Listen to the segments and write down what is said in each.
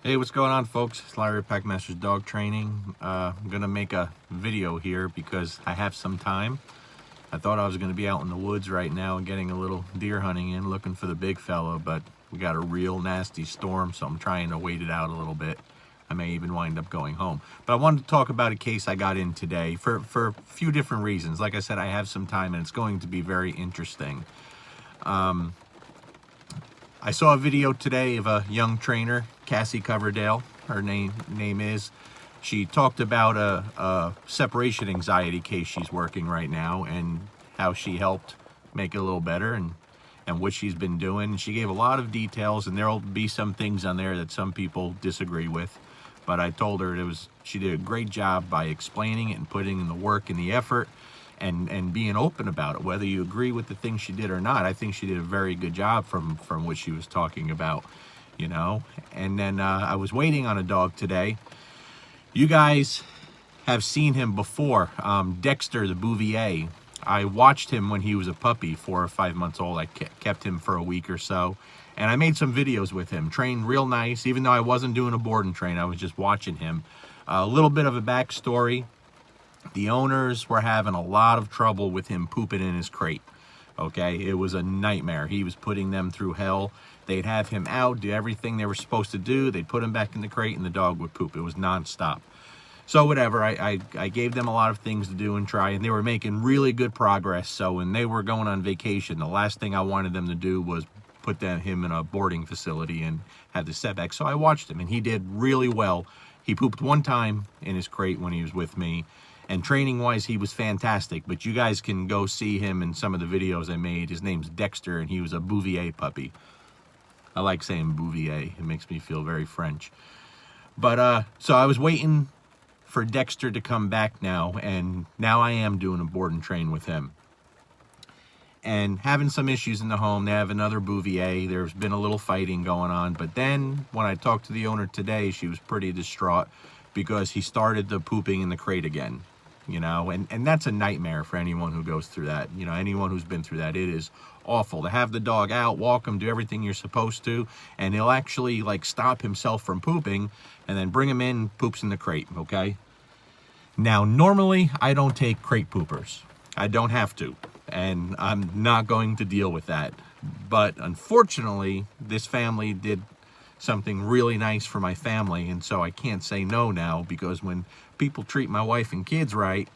Hey, what's going on, folks? It's Larry Packmaster's Dog Training. I'm gonna make a video here because I have some time. I thought I was gonna be out in the woods right now and getting a little deer hunting in, looking for the big fella, but we got a real nasty storm, so I'm trying to wait it out a little bit. I may even wind up going home. But I wanted to talk about a case I got in today for a few different reasons. Like I said, I have some time and it's going to be very interesting. I saw a video today of a young trainer, Cassie Coverdale, her name is. She talked about a separation anxiety case she's working right now and how she helped make it a little better and what she's been doing. She gave a lot of details, and there'll be some things on there that some people disagree with. But I told her she did a great job by explaining it and putting in the work and the effort and being open about it, whether you agree with the things she did or not. I think she did a very good job from what she was talking about, you know. And then I was waiting on a dog today. You guys have seen him before, Dexter the Bouvier. I watched him when he was a puppy, 4 or 5 months old. I kept him for a week or so, and I made some videos with him. Trained real nice, even though I wasn't doing a board and train. I was just watching him. A little bit of a backstory. The owners were having a lot of trouble with him pooping in his crate. Okay, it was a nightmare. He was putting them through hell. They'd have him out, do everything they were supposed to do. They'd put him back in the crate and the dog would poop. It was nonstop. So whatever, I gave them a lot of things to do and try, and they were making really good progress. So when they were going on vacation, the last thing I wanted them to do was put him in a boarding facility and have the setback. So I watched him, and he did really well. He pooped one time in his crate when he was with me. And training-wise, he was fantastic, but you guys can go see him in some of the videos I made. His name's Dexter, and he was a Bouvier puppy. I like saying Bouvier. It makes me feel very French. But, so I was waiting for Dexter to come back now, and now I am doing a board and train with him. And having some issues in the home. They have another Bouvier. There's been a little fighting going on. But then, when I talked to the owner today, she was pretty distraught because he started the pooping in the crate again. You know, and that's a nightmare for anyone who goes through that. You know, anyone who's been through that, it is awful to have the dog out, walk him, do everything you're supposed to, and he'll actually like stop himself from pooping and then bring him in, poops in the crate. Okay, now normally I don't take crate poopers. I don't have to, and I'm not going to deal with that. But unfortunately, this family did something really nice for my family, and so I can't say no now, because when people treat my wife and kids right,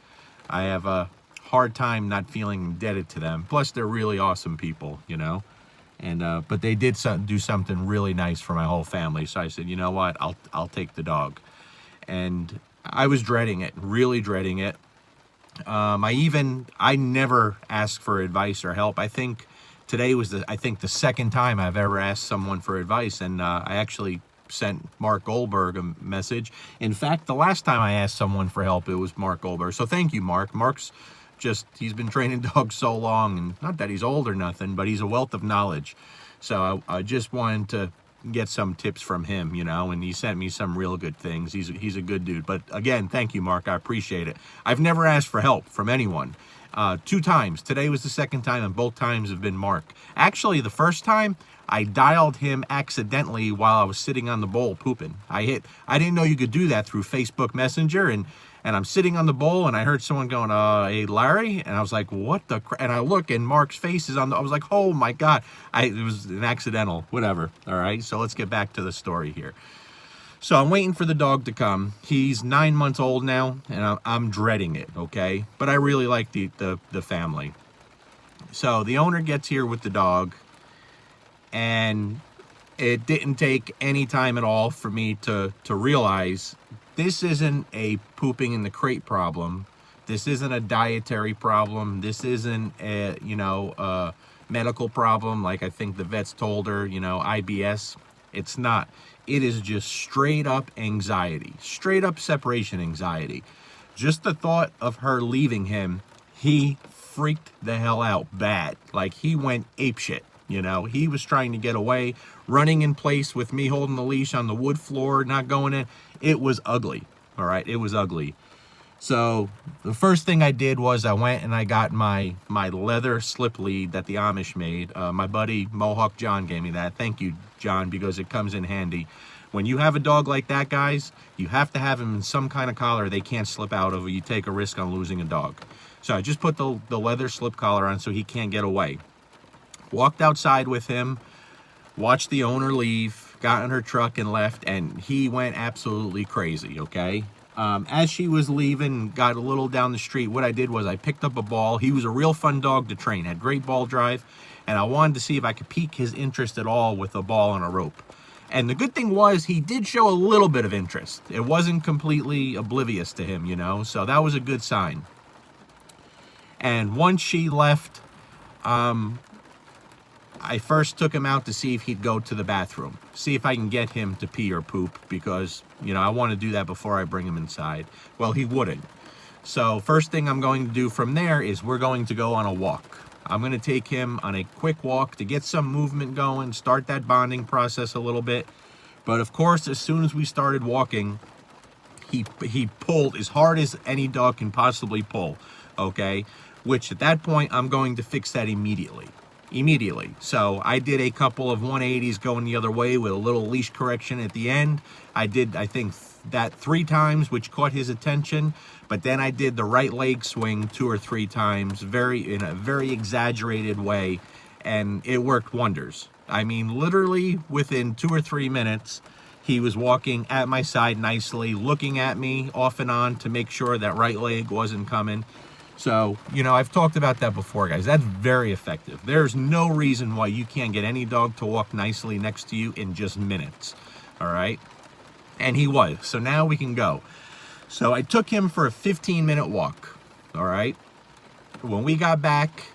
I have a hard time not feeling indebted to them. Plus, they're really awesome people, you know. And but they did do something really nice for my whole family, so I said, you know what, I'll take the dog. And I was dreading it, really dreading it. I never asked for advice or help. I think today was the second time I've ever asked someone for advice, and I actually sent Mark Goldberg a message. In fact, the last time I asked someone for help, it was Mark Goldberg. So thank you, Mark. He's been training dogs so long, and not that he's old or nothing, but he's a wealth of knowledge. So I just wanted to get some tips from him, you know, and he sent me some real good things. He's a good dude. But again, thank you, Mark. I appreciate it. I've never asked for help from anyone. 2 times. Today was the second time, and both times have been Mark. Actually, the first time, I dialed him accidentally while I was sitting on the bowl pooping. I didn't know you could do that through Facebook Messenger, and I'm sitting on the bowl, and I heard someone going, hey, Larry? And I was like, what the crap? And I look, and Mark's face is I was like, oh, my God. It was an accidental, whatever, all right? So let's get back to the story here. So I'm waiting for the dog to come. He's 9 months old now, and I'm dreading it, okay? But I really like the family. So the owner gets here with the dog, and it didn't take any time at all for me to realize this isn't a pooping in the crate problem. This isn't a dietary problem. This isn't a, a medical problem like I think the vets told her, IBS. It's not. It is just straight up anxiety, straight up separation anxiety. Just the thought of her leaving him, he freaked the hell out bad. Like, he went apeshit. He was trying to get away, running in place with me holding the leash on the wood floor, not going in. It was ugly. All right, it was ugly. So the first thing I did was I went and I got my leather slip lead that the Amish made. My buddy Mohawk John gave me that. Thank you, John, because it comes in handy. When you have a dog like that, guys, you have to have him in some kind of collar they can't slip out of, or you take a risk on losing a dog. So I just put the leather slip collar on so he can't get away. Walked outside with him, watched the owner leave, got in her truck and left, and he went absolutely crazy, okay? As she was leaving, got a little down the street, what I did was I picked up a ball. He was a real fun dog to train, had great ball drive, and I wanted to see if I could pique his interest at all with a ball and a rope. And the good thing was he did show a little bit of interest. It wasn't completely oblivious to him, you know, so that was a good sign. And once she left, I first took him out to see if he'd go to the bathroom, see if I can get him to pee or poop, because, you know, I want to do that before I bring him inside. Well, he wouldn't. So first thing I'm going to do from there is we're going to go on a walk. I'm going to take him on a quick walk to get some movement going, start that bonding process a little bit. But of course, as soon as we started walking, he pulled as hard as any dog can possibly pull, okay? Which at that point, I'm going to fix that immediately. So I did a couple of 180s going the other way with a little leash correction at the end. I did, I think, that 3 times, which caught his attention. But then I did the right leg swing 2 or 3 times, in a very exaggerated way, and it worked wonders. I mean, literally within 2 or 3 minutes, he was walking at my side nicely, looking at me off and on to make sure that right leg wasn't coming. So, you know, I've talked about that before, guys. That's very effective. There's no reason why you can't get any dog to walk nicely next to you in just minutes, all right? And he was. So now we can go. So I took him for a 15-minute walk, all right? When we got back,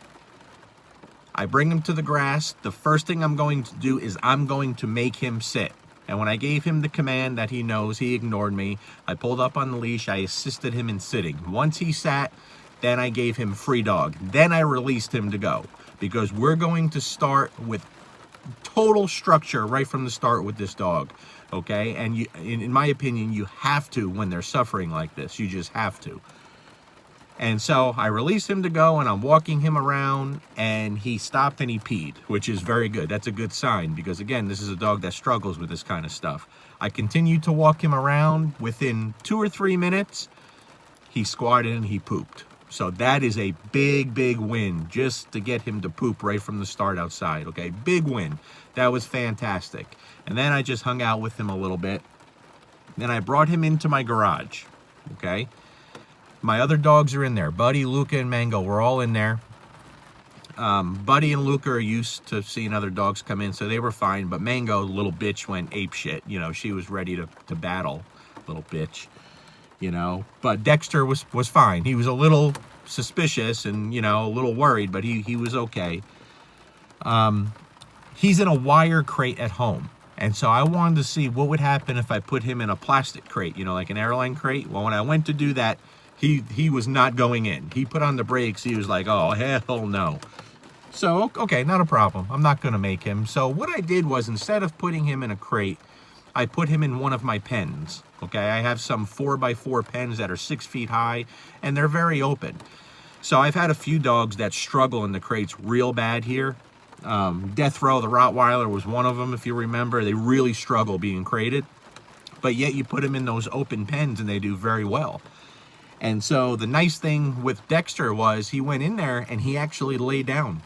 I bring him to the grass. The first thing I'm going to do is I'm going to make him sit. And when I gave him the command that he knows, he ignored me. I pulled up on the leash. I assisted him in sitting. Once he sat, then I gave him free dog. Then I released him to go, because we're going to start with total structure right from the start with this dog, okay? And you, in my opinion, you have to when they're suffering like this. You just have to. And so I released him to go, and I'm walking him around, and he stopped and he peed, which is very good. That's a good sign, because again, this is a dog that struggles with this kind of stuff. I continued to walk him around. Within 2 or 3 minutes, he squatted and he pooped. So that is a big, big win just to get him to poop right from the start outside, okay? Big win. That was fantastic. And then I just hung out with him a little bit. Then I brought him into my garage, okay? My other dogs are in there. Buddy, Luca, and Mango, we're all in there. Buddy and Luca are used to seeing other dogs come in, so they were fine. But Mango, little bitch, went apeshit. You know, she was ready to battle, little bitch. You know, but Dexter was fine. He was a little suspicious and, you know, a little worried, but he was okay. He's in a wire crate at home. And so I wanted to see what would happen if I put him in a plastic crate, you know, like an airline crate. Well, when I went to do that, he was not going in. He put on the brakes. He was like, oh, hell no. So, okay, not a problem. I'm not going to make him. So what I did was, instead of putting him in a crate, I put him in one of my pens, okay? I have some 4x4 pens that are 6 feet high, and they're very open. So I've had a few dogs that struggle in the crates real bad here. Death Row, the Rottweiler, was one of them, if you remember. They really struggle being crated, but yet you put them in those open pens, and they do very well. And so the nice thing with Dexter was he went in there, and he actually lay down,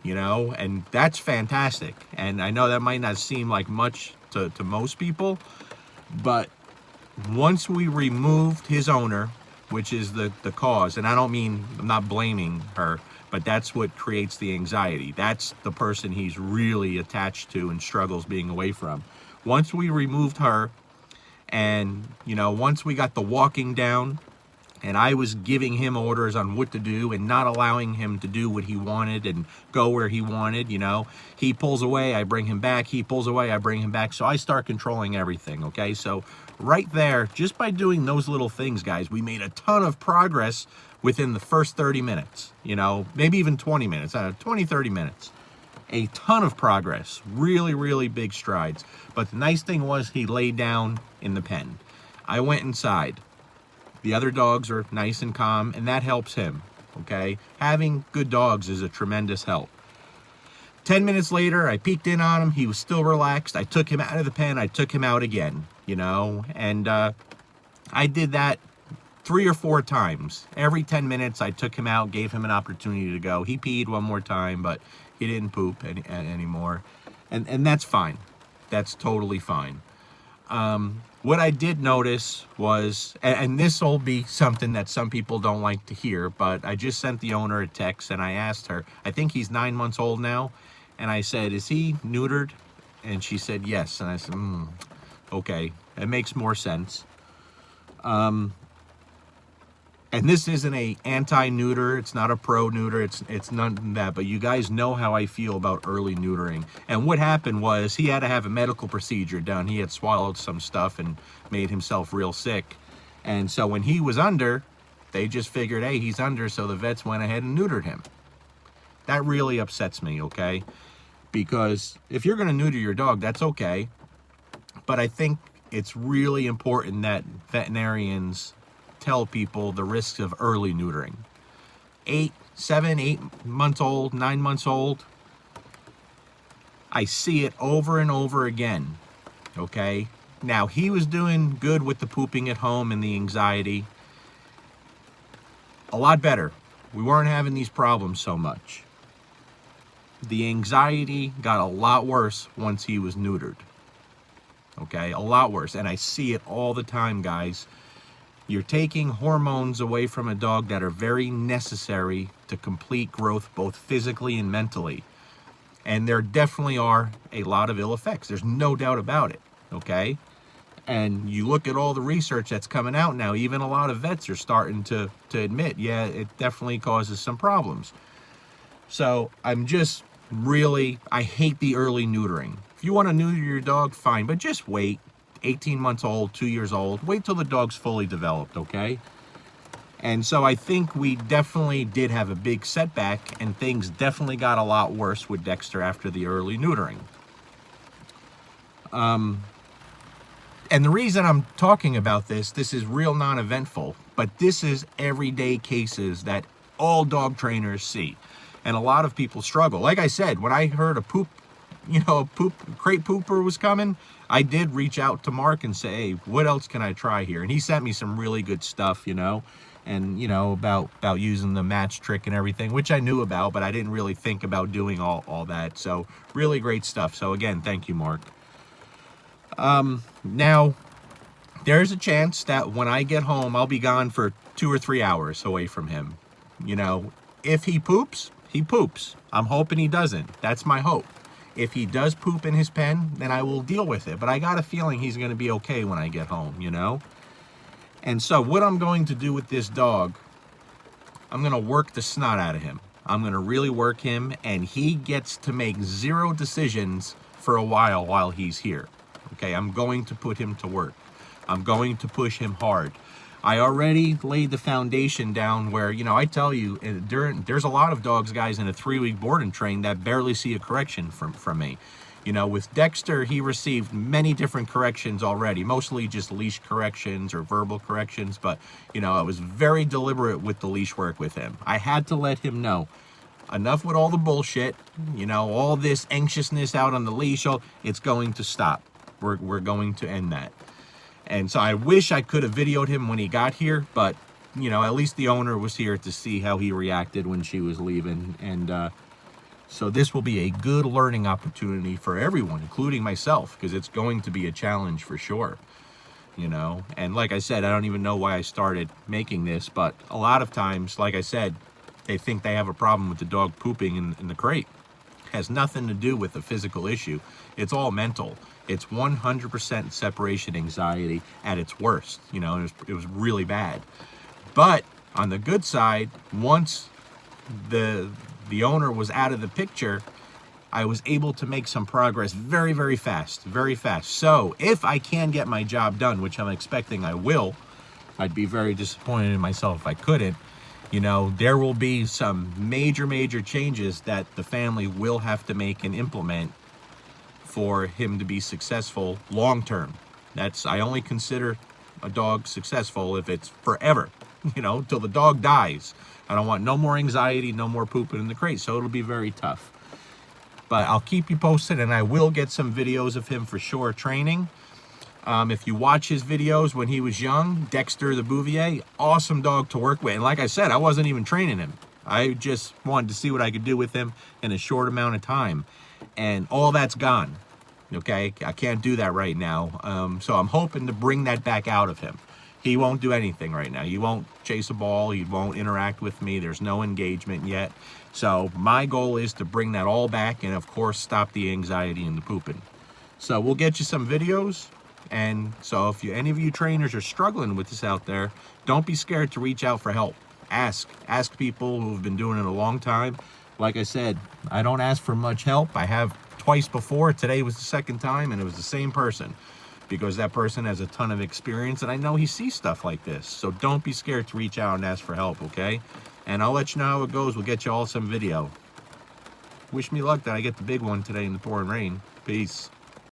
you know, and that's fantastic. And I know that might not seem like much to most people, but once we removed his owner, which is the cause, and I don't mean, I'm not blaming her, but that's what creates the anxiety. That's the person he's really attached to and struggles being away from. Once we removed her, and, you know, once we got the walking down, and I was giving him orders on what to do and not allowing him to do what he wanted and go where he wanted, you know. He pulls away, I bring him back. He pulls away, I bring him back. So I start controlling everything, okay? So right there, just by doing those little things, guys, we made a ton of progress within the first 30 minutes, you know, maybe even 20 minutes, 20, 30 minutes. A ton of progress, really, really big strides. But the nice thing was he laid down in the pen. I went inside. The other dogs are nice and calm, and that helps him, okay? Having good dogs is a tremendous help. 10 minutes later, I peeked in on him. He was still relaxed. I took him out of the pen. I took him out again, you know, and I did that 3 or 4 times. Every 10 minutes, I took him out, gave him an opportunity to go. He peed one more time, but he didn't poop anymore. And that's fine. That's totally fine. What I did notice was, and this will be something that some people don't like to hear, but I just sent the owner a text and I asked her, I think he's 9 months old now. And I said, is he neutered? And she said, yes. And I said, okay, that makes more sense. And this isn't a anti-neuter, it's not a pro-neuter, it's none of that, but you guys know how I feel about early neutering. And what happened was he had to have a medical procedure done. He had swallowed some stuff and made himself real sick. And so when he was under, they just figured, hey, he's under, so the vets went ahead and neutered him. That really upsets me, okay? Because if you're gonna neuter your dog, that's okay. But I think it's really important that veterinarians tell people the risks of early neutering. 7, 8 months old, 9 months old, I see it over and over again, okay? Now, he was doing good with the pooping at home and the anxiety. A lot better. We weren't having these problems so much. The anxiety got a lot worse once he was neutered. Okay, a lot worse. And I see it all the time, guys. You're taking hormones away from a dog that are very necessary to complete growth, both physically and mentally. And there definitely are a lot of ill effects. There's no doubt about it, okay? And you look at all the research that's coming out now, even a lot of vets are starting to admit, yeah, it definitely causes some problems. So I'm just really, I hate the early neutering. If you want to neuter your dog, fine, but just wait. 18 months old, 2 years old, wait till the dog's fully developed, okay? And so I think we definitely did have a big setback, and things definitely got a lot worse with Dexter after the early neutering. And the reason I'm talking about this is real non-eventful, but this is everyday cases that all dog trainers see. And a lot of people struggle. Like I said, when I heard a crate pooper was coming, I did reach out to Mark and say, hey, what else can I try here? And he sent me some really good stuff, and about using the match trick and everything, which I knew about, but I didn't really think about doing all that. So really great stuff. So again, thank you, Mark. Now there's a chance that when I get home, I'll be gone for 2 or 3 hours away from him. If he poops, he poops. I'm hoping he doesn't. That's my hope. If he does poop in his pen, then I will deal with it. But I got a feeling he's going to be okay when I get home, And so what I'm going to do with this dog, I'm going to work the snot out of him. I'm going to really work him, and he gets to make 0 decisions for a while he's here. Okay, I'm going to put him to work. I'm going to push him hard. I already laid the foundation down where, I tell you, there's a lot of dogs, guys, in a 3-week board and train that barely see a correction from me. With Dexter, he received many different corrections already, mostly just leash corrections or verbal corrections, but, I was very deliberate with the leash work with him. I had to let him know, enough with all the bullshit, all this anxiousness out on the leash, it's going to stop. We're going to end that. And so I wish I could have videoed him when he got here, but, at least the owner was here to see how he reacted when she was leaving. And so this will be a good learning opportunity for everyone, including myself, because it's going to be a challenge for sure, And like I said, I don't even know why I started making this, but a lot of times, like I said, they think they have a problem with the dog pooping in the crate. It has nothing to do with the physical issue. It's all mental. It's 100% separation anxiety at its worst. It was really bad. But on the good side, once the owner was out of the picture, I was able to make some progress very, very fast, very fast. So if I can get my job done, which I'm expecting I will, I'd be very disappointed in myself if I couldn't. There will be some major changes that the family will have to make and implement for him to be successful long term. I only consider a dog successful if it's forever, till the dog dies. I don't want no more anxiety, no more pooping in the crate, so it'll be very tough. But I'll keep you posted, and I will get some videos of him for sure training. If you watch his videos when he was young, Dexter the Bouvier, awesome dog to work with. And like I said, I wasn't even training him. I just wanted to see what I could do with him in a short amount of time. And all that's gone. Okay, I can't do that right now. So I'm hoping to bring that back out of him. He won't do anything right now. He won't chase a ball. He won't interact with me. There's no engagement yet. So my goal is to bring that all back and, of course, stop the anxiety and the pooping. So we'll get you some videos. And so if any of you trainers are struggling with this out there, don't be scared to reach out for help. Ask people who have been doing it a long time. Like I said, I don't ask for much help. I have twice before. Today was the second time, and it was the same person, because that person has a ton of experience, and I know he sees stuff like this. So don't be scared to reach out and ask for help, okay? And I'll let you know how it goes. We'll get you all some video. Wish me luck that I get the big one today in the pouring rain. Peace.